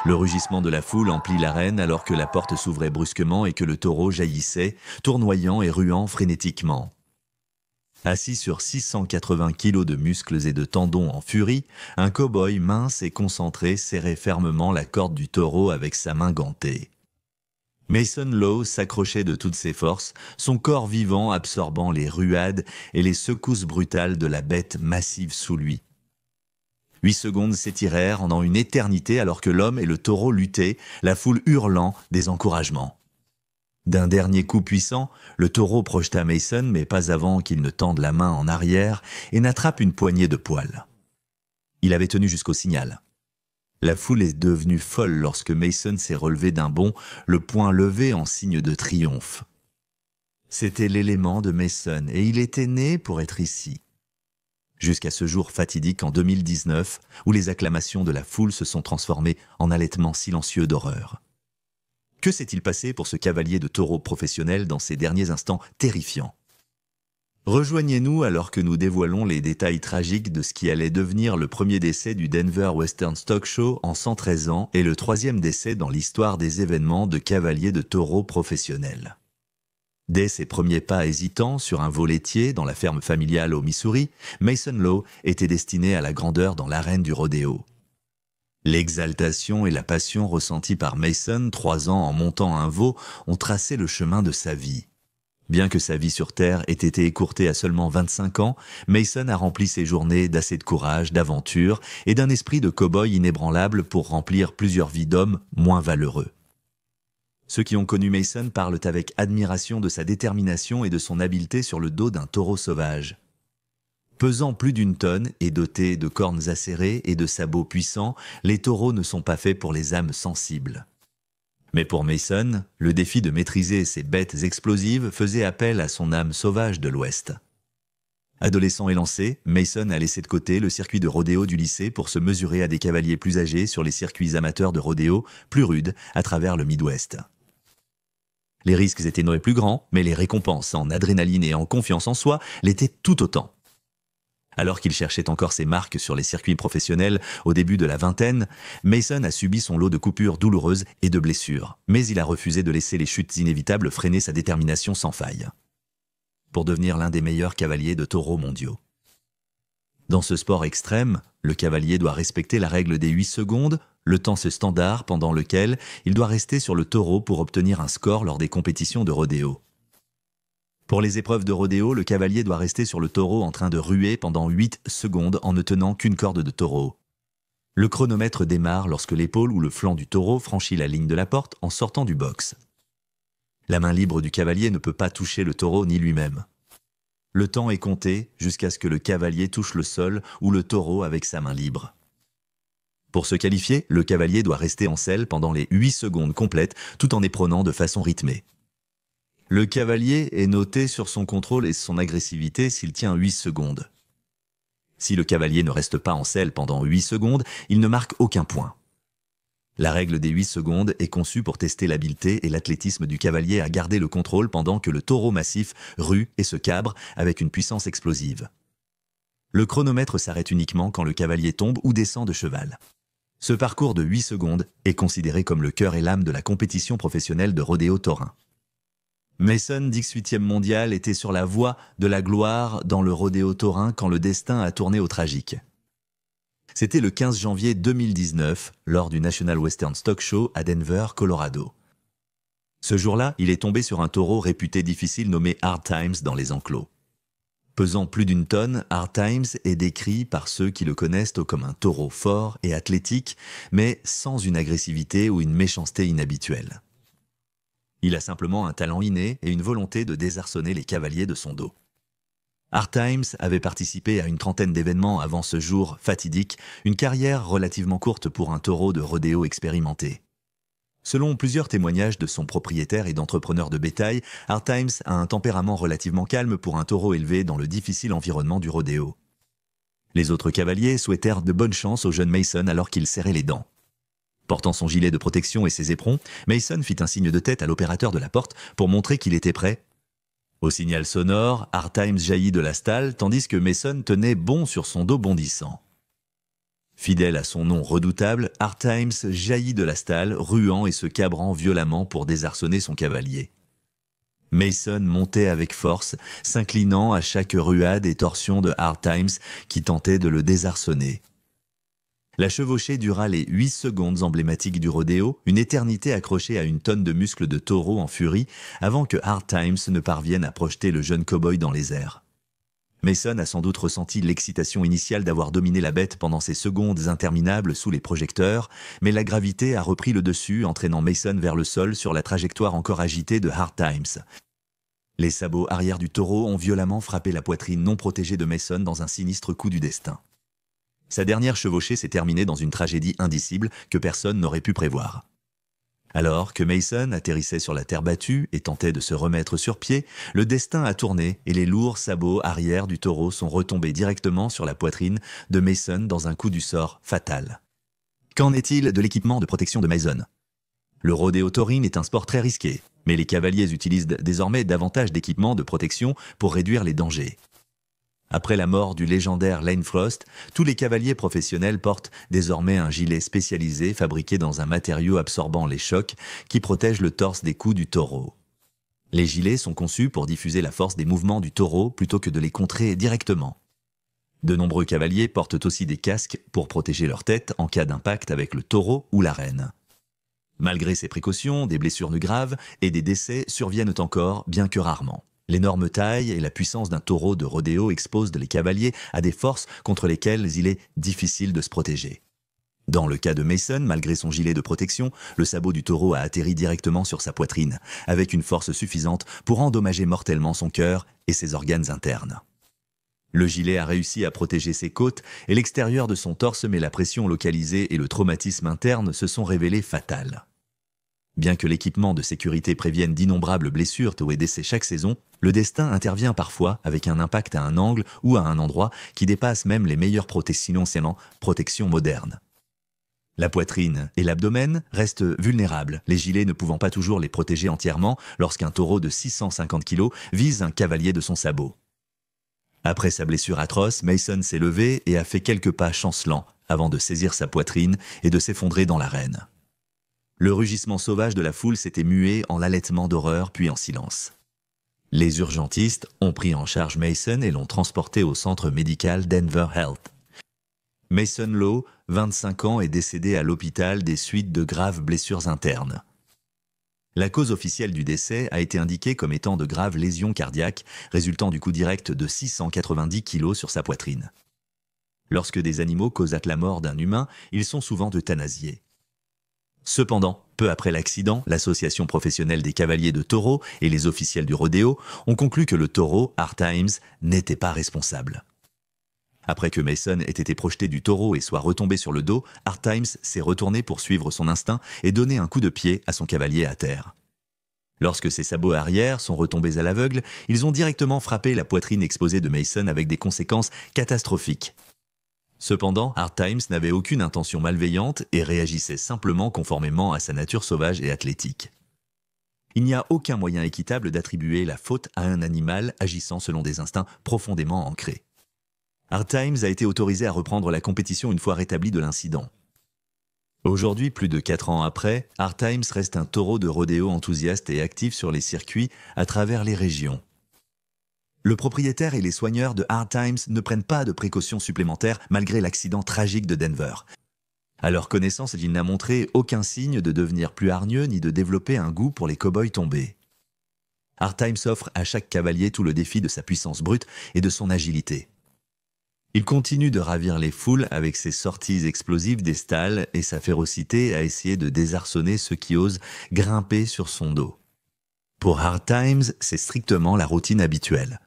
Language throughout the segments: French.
Le rugissement de la foule emplit l'arène alors que la porte s'ouvrait brusquement et que le taureau jaillissait, tournoyant et ruant frénétiquement. Assis sur 680 kilos de muscles et de tendons en furie, un cow-boy mince et concentré serrait fermement la corde du taureau avec sa main gantée. Mason Law s'accrochait de toutes ses forces, son corps vivant absorbant les ruades et les secousses brutales de la bête massive sous lui. 8 secondes s'étirèrent pendant une éternité alors que l'homme et le taureau luttaient, la foule hurlant des encouragements. D'un dernier coup puissant, le taureau projeta Mason, mais pas avant qu'il ne tende la main en arrière et n'attrape une poignée de poils. Il avait tenu jusqu'au signal. La foule est devenue folle lorsque Mason s'est relevé d'un bond, le poing levé en signe de triomphe. C'était l'élément de Mason et il était né pour être ici. Jusqu'à ce jour fatidique en 2019, où les acclamations de la foule se sont transformées en halètements silencieux d'horreur. Que s'est-il passé pour ce cavalier de taureau professionnel dans ces derniers instants terrifiants? Rejoignez-nous alors que nous dévoilons les détails tragiques de ce qui allait devenir le premier décès du Denver Western Stock Show en 113 ans et le troisième décès dans l'histoire des événements de cavaliers de taureau professionnels. Dès ses premiers pas hésitants sur un veau laitier dans la ferme familiale au Missouri, Mason Law était destiné à la grandeur dans l'arène du rodéo. L'exaltation et la passion ressenties par Mason, 3 ans en montant un veau, ont tracé le chemin de sa vie. Bien que sa vie sur Terre ait été écourtée à seulement 25 ans, Mason a rempli ses journées d'assez de courage, d'aventure et d'un esprit de cow-boy inébranlable pour remplir plusieurs vies d'hommes moins valeureux. Ceux qui ont connu Mason parlent avec admiration de sa détermination et de son habileté sur le dos d'un taureau sauvage. Pesant plus d'1 tonne et dotés de cornes acérées et de sabots puissants, les taureaux ne sont pas faits pour les âmes sensibles. Mais pour Mason, le défi de maîtriser ces bêtes explosives faisait appel à son âme sauvage de l'Ouest. Adolescent élancé, Mason a laissé de côté le circuit de rodéo du lycée pour se mesurer à des cavaliers plus âgés sur les circuits amateurs de rodéo plus rudes à travers le Midwest. Les risques étaient non plus grands, mais les récompenses en adrénaline et en confiance en soi l'étaient tout autant. Alors qu'il cherchait encore ses marques sur les circuits professionnels au début de la vingtaine, Mason a subi son lot de coupures douloureuses et de blessures, mais il a refusé de laisser les chutes inévitables freiner sa détermination sans faille. Pour devenir l'un des meilleurs cavaliers de taureau mondiaux. Dans ce sport extrême, le cavalier doit respecter la règle des 8 secondes, le temps standard pendant lequel il doit rester sur le taureau pour obtenir un score lors des compétitions de rodéo. Pour les épreuves de rodéo, le cavalier doit rester sur le taureau en train de ruer pendant 8 secondes en ne tenant qu'une corde de taureau. Le chronomètre démarre lorsque l'épaule ou le flanc du taureau franchit la ligne de la porte en sortant du box. La main libre du cavalier ne peut pas toucher le taureau ni lui-même. Le temps est compté jusqu'à ce que le cavalier touche le sol ou le taureau avec sa main libre. Pour se qualifier, le cavalier doit rester en selle pendant les 8 secondes complètes tout en éperonant de façon rythmée. Le cavalier est noté sur son contrôle et son agressivité s'il tient 8 secondes. Si le cavalier ne reste pas en selle pendant 8 secondes, il ne marque aucun point. La règle des 8 secondes est conçue pour tester l'habileté et l'athlétisme du cavalier à garder le contrôle pendant que le taureau massif rue et se cabre avec une puissance explosive. Le chronomètre s'arrête uniquement quand le cavalier tombe ou descend de cheval. Ce parcours de 8 secondes est considéré comme le cœur et l'âme de la compétition professionnelle de rodéo taurin. Mason, 18e mondial, était sur la voie de la gloire dans le rodéo taurin quand le destin a tourné au tragique. C'était le 15 janvier 2019, lors du National Western Stock Show à Denver, Colorado. Ce jour-là, il est tombé sur un taureau réputé difficile nommé Hard Times dans les enclos. Pesant plus d'1 tonne, Hard Times est décrit par ceux qui le connaissent comme un taureau fort et athlétique, mais sans une agressivité ou une méchanceté inhabituelle. Il a simplement un talent inné et une volonté de désarçonner les cavaliers de son dos. Hard Times avait participé à une 30aine d'événements avant ce jour fatidique, une carrière relativement courte pour un taureau de rodéo expérimenté. Selon plusieurs témoignages de son propriétaire et d'entrepreneurs de bétail, Hard Times a un tempérament relativement calme pour un taureau élevé dans le difficile environnement du rodéo. Les autres cavaliers souhaitèrent de bonne chance au jeune Mason alors qu'il serrait les dents. Portant son gilet de protection et ses éperons, Mason fit un signe de tête à l'opérateur de la porte pour montrer qu'il était prêt. Au signal sonore, Hard Times jaillit de la stalle tandis que Mason tenait bon sur son dos bondissant. Fidèle à son nom redoutable, Hard Times jaillit de la stalle, ruant et se cabrant violemment pour désarçonner son cavalier. Mason montait avec force, s'inclinant à chaque ruade et torsion de Hard Times qui tentait de le désarçonner. La chevauchée dura les 8 secondes emblématiques du rodéo, une éternité accrochée à une tonne de muscles de taureau en furie, avant que Hard Times ne parvienne à projeter le jeune cow-boy dans les airs. Mason a sans doute ressenti l'excitation initiale d'avoir dominé la bête pendant ces secondes interminables sous les projecteurs, mais la gravité a repris le dessus, entraînant Mason vers le sol sur la trajectoire encore agitée de Hard Times. Les sabots arrière du taureau ont violemment frappé la poitrine non protégée de Mason dans un sinistre coup du destin. Sa dernière chevauchée s'est terminée dans une tragédie indicible que personne n'aurait pu prévoir. Alors que Mason atterrissait sur la terre battue et tentait de se remettre sur pied, le destin a tourné et les lourds sabots arrière du taureau sont retombés directement sur la poitrine de Mason dans un coup du sort fatal. Qu'en est-il de l'équipement de protection de Mason? Le rodéo taurine est un sport très risqué, mais les cavaliers utilisent désormais davantage d'équipements de protection pour réduire les dangers. Après la mort du légendaire Lane Frost, tous les cavaliers professionnels portent désormais un gilet spécialisé fabriqué dans un matériau absorbant les chocs qui protège le torse des coups du taureau. Les gilets sont conçus pour diffuser la force des mouvements du taureau plutôt que de les contrer directement. De nombreux cavaliers portent aussi des casques pour protéger leur tête en cas d'impact avec le taureau ou l'arène. Malgré ces précautions, des blessures graves et des décès surviennent encore, bien que rarement. L'énorme taille et la puissance d'un taureau de rodéo exposent les cavaliers à des forces contre lesquelles il est difficile de se protéger. Dans le cas de Mason, malgré son gilet de protection, le sabot du taureau a atterri directement sur sa poitrine, avec une force suffisante pour endommager mortellement son cœur et ses organes internes. Le gilet a réussi à protéger ses côtes et l'extérieur de son torse, mais la pression localisée et le traumatisme interne se sont révélés fatals. Bien que l'équipement de sécurité prévienne d'innombrables blessures et décès chaque saison, le destin intervient parfois avec un impact à un angle ou à un endroit qui dépasse même les meilleures protections modernes. La poitrine et l'abdomen restent vulnérables, les gilets ne pouvant pas toujours les protéger entièrement lorsqu'un taureau de 650 kg vise un cavalier de son sabot. Après sa blessure atroce, Mason s'est levé et a fait quelques pas chancelants avant de saisir sa poitrine et de s'effondrer dans l'arène. Le rugissement sauvage de la foule s'était mué en l'halètement d'horreur puis en silence. Les urgentistes ont pris en charge Mason et l'ont transporté au centre médical Denver Health. Mason Lowe, 25 ans, est décédé à l'hôpital des suites de graves blessures internes. La cause officielle du décès a été indiquée comme étant de graves lésions cardiaques résultant du coup direct de 690 kg sur sa poitrine. Lorsque des animaux causent la mort d'un humain, ils sont souvent euthanasiés. Cependant, peu après l'accident, l'association professionnelle des cavaliers de taureau et les officiels du rodéo ont conclu que le taureau, Hard Times, n'était pas responsable. Après que Mason ait été projeté du taureau et soit retombé sur le dos, Hard Times s'est retourné pour suivre son instinct et donner un coup de pied à son cavalier à terre. Lorsque ses sabots arrière sont retombés à l'aveugle, ils ont directement frappé la poitrine exposée de Mason avec des conséquences catastrophiques. Cependant, Hard Times n'avait aucune intention malveillante et réagissait simplement conformément à sa nature sauvage et athlétique. Il n'y a aucun moyen équitable d'attribuer la faute à un animal agissant selon des instincts profondément ancrés. Hard Times a été autorisé à reprendre la compétition une fois rétabli de l'incident. Aujourd'hui, plus de 4 ans après, Hard Times reste un taureau de rodéo enthousiaste et actif sur les circuits à travers les régions. Le propriétaire et les soigneurs de Hard Times ne prennent pas de précautions supplémentaires malgré l'accident tragique de Denver. À leur connaissance, il n'a montré aucun signe de devenir plus hargneux ni de développer un goût pour les cow-boys tombés. Hard Times offre à chaque cavalier tout le défi de sa puissance brute et de son agilité. Il continue de ravir les foules avec ses sorties explosives des stalles et sa férocité à essayer de désarçonner ceux qui osent grimper sur son dos. Pour Hard Times, c'est strictement la routine habituelle.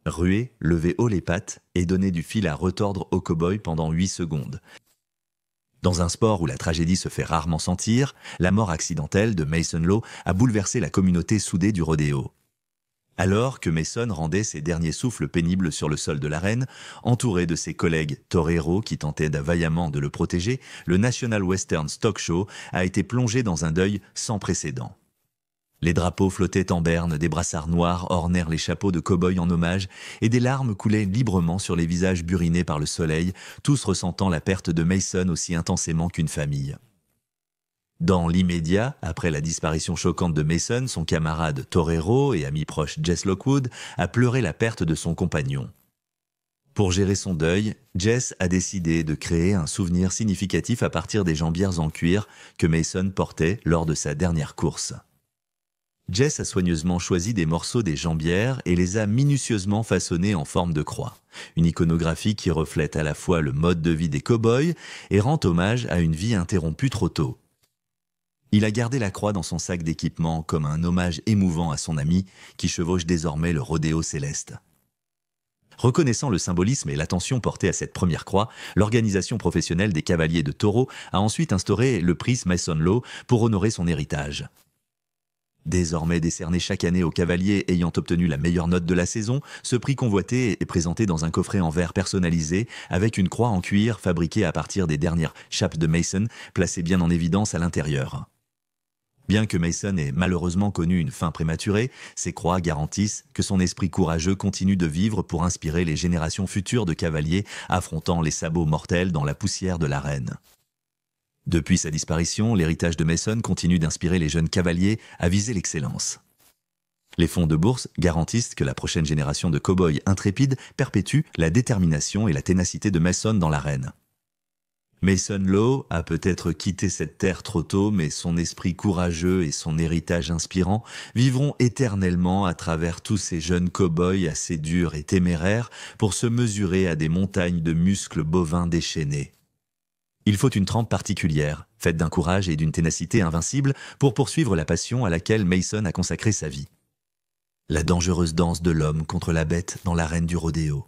Ruer, lever haut les pattes et donner du fil à retordre au cow-boy pendant 8 secondes. Dans un sport où la tragédie se fait rarement sentir, la mort accidentelle de Mason Lowe a bouleversé la communauté soudée du rodéo. Alors que Mason rendait ses derniers souffles pénibles sur le sol de l'arène, entouré de ses collègues toreros qui tentaient vaillamment de le protéger, le National Western Stock Show a été plongé dans un deuil sans précédent. Les drapeaux flottaient en berne, des brassards noirs ornèrent les chapeaux de cow-boys en hommage, et des larmes coulaient librement sur les visages burinés par le soleil, tous ressentant la perte de Mason aussi intensément qu'une famille. Dans l'immédiat, après la disparition choquante de Mason, son camarade Torero et ami proche Jess Lockwood a pleuré la perte de son compagnon. Pour gérer son deuil, Jess a décidé de créer un souvenir significatif à partir des jambières en cuir que Mason portait lors de sa dernière course. Jess a soigneusement choisi des morceaux des jambières et les a minutieusement façonnés en forme de croix. Une iconographie qui reflète à la fois le mode de vie des cow-boys et rend hommage à une vie interrompue trop tôt. Il a gardé la croix dans son sac d'équipement comme un hommage émouvant à son ami qui chevauche désormais le rodéo céleste. Reconnaissant le symbolisme et l'attention portée à cette première croix, l'organisation professionnelle des cavaliers de taureau a ensuite instauré le prix Mason Law pour honorer son héritage. Désormais décerné chaque année aux cavaliers ayant obtenu la meilleure note de la saison, ce prix convoité est présenté dans un coffret en verre personnalisé avec une croix en cuir fabriquée à partir des dernières chapes de Mason placées bien en évidence à l'intérieur. Bien que Mason ait malheureusement connu une fin prématurée, ces croix garantissent que son esprit courageux continue de vivre pour inspirer les générations futures de cavaliers affrontant les sabots mortels dans la poussière de l'arène. Depuis sa disparition, l'héritage de Mason continue d'inspirer les jeunes cavaliers à viser l'excellence. Les fonds de bourse garantissent que la prochaine génération de cow-boys intrépides perpétue la détermination et la ténacité de Mason dans l'arène. Mason Law a peut-être quitté cette terre trop tôt, mais son esprit courageux et son héritage inspirant vivront éternellement à travers tous ces jeunes cow-boys assez durs et téméraires pour se mesurer à des montagnes de muscles bovins déchaînés. Il faut une trempe particulière, faite d'un courage et d'une ténacité invincibles, pour poursuivre la passion à laquelle Mason a consacré sa vie. La dangereuse danse de l'homme contre la bête dans l'arène du rodéo.